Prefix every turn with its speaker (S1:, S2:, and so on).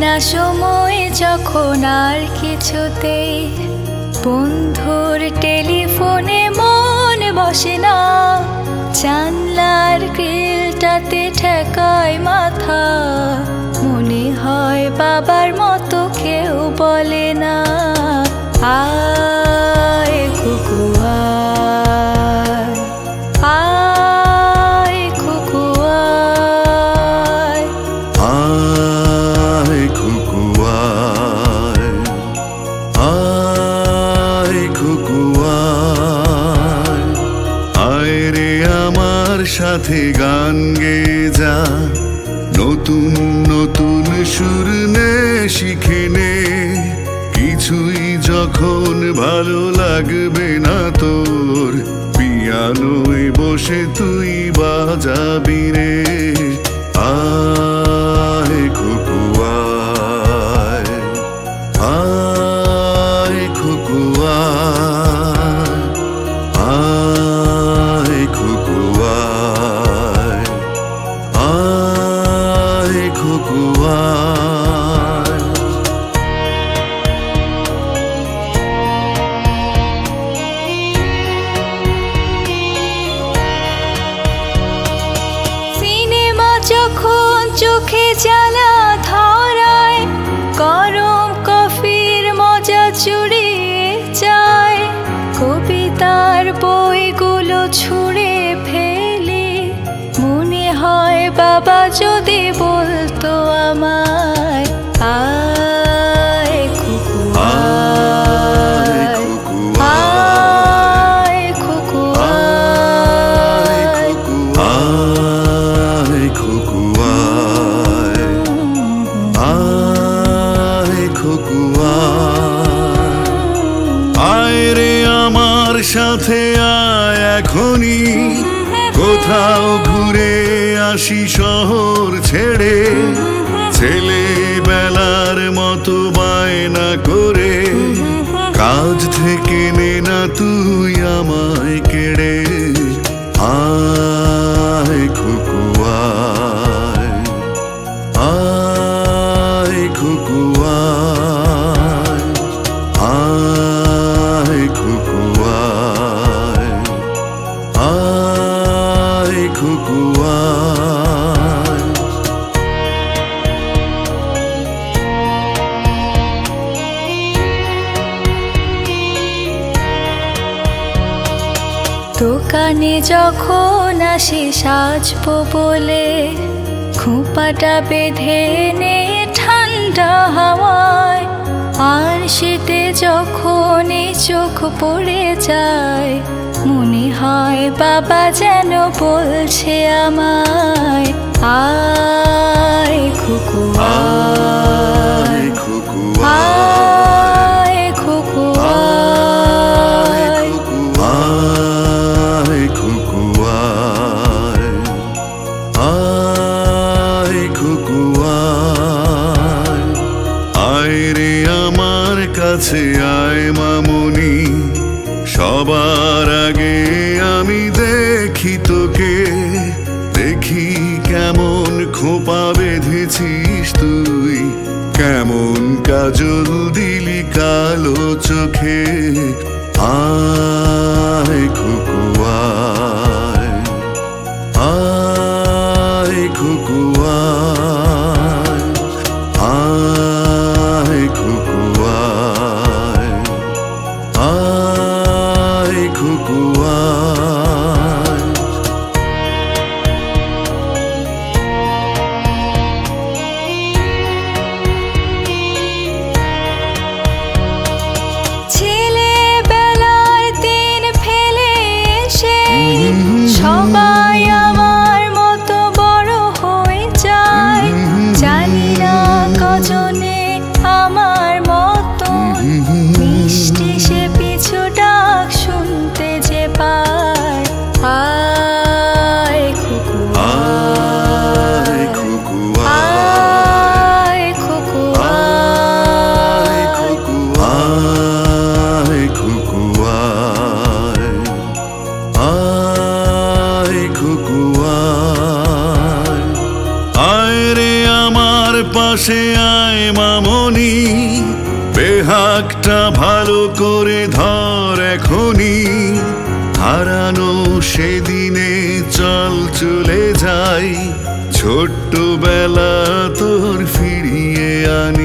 S1: না সময় যখন আর কিছুতেই বন্ধুর টেলিফোনে মন বসে না, জানলার গ্রিলটাতে ঠেকায় মাথা, মনে হয় বাবার মতো কেউ বলে না, আয় কুকু আয়, আয় কুকু আয়,
S2: আয় কুকু আয়, আয় কুকু আয়, আয় রে আমার সাথে গান গেয়ে যা, নতুন নতুন সুর নে শিখে নে, কিছুই যখন ভালো লাগবে না তোর, পিয়ানোয় বসে তুই বাজাবি রে, আয় কুকু আয়, আয় কুকু আয়, আয় কুকু আয়, আয় কুকু আয়।
S1: সিনেমা যখন চোখে জ্বালা ধরায়, গরম কফির মজা চুরিয়ে যায়, কবিতার বইগুলো ছুঁড়ে ফেলে, মনে হয় বাবা যদি বলতো আমায়, আয় কুকু আয়, আয় কুকু আয়,
S2: আয় কুকু আয়, আয় কুকু আয়, আয় রে আমার সাথে আয় এখনই, কোথাও ঘুরে আসি শহর ছেড়ে, ছেলেবেলার মতো বায়না করে, কাজ থেকে নে না তুই আমায় কেড়ে, আয় কুকু আয়, আয় কুকু আয়, আয় কুকু আয়, আয় কুকু আয়।
S1: দোকানে যখন আসি সাজবো বলে, খোঁপাটা বেঁধে নে ঠান্ডা হাওয়ায়, আর শীতে যখন এই চোখ পড়ে যায়, মনে হয় বাবা যেন বলছে আমায়, আয় কুকু আয়,
S2: কুকু
S1: আয় কুকু আয়,
S2: আয় কুকু আয়, আয় কুকু আয়, আয় রে আমার কাছে আয় মামুনি, সবার আগে আমি দেখি তোকে, দেখি কেমন খোপা বেঁধেছিস তুই, কেমন কাজল দিলি কালো চোখে, আয় কুকু আয়, আয় কুকু আয়, আয় কুকু আয়, আয় কুকু আয়।
S1: ছেলেবেলায়
S2: মনটা ভালো করে ধর এখনই, হারানো সেদিনে চল চলে যাই, ছোট্টবেলা তোর ফিরিয়ে আনি।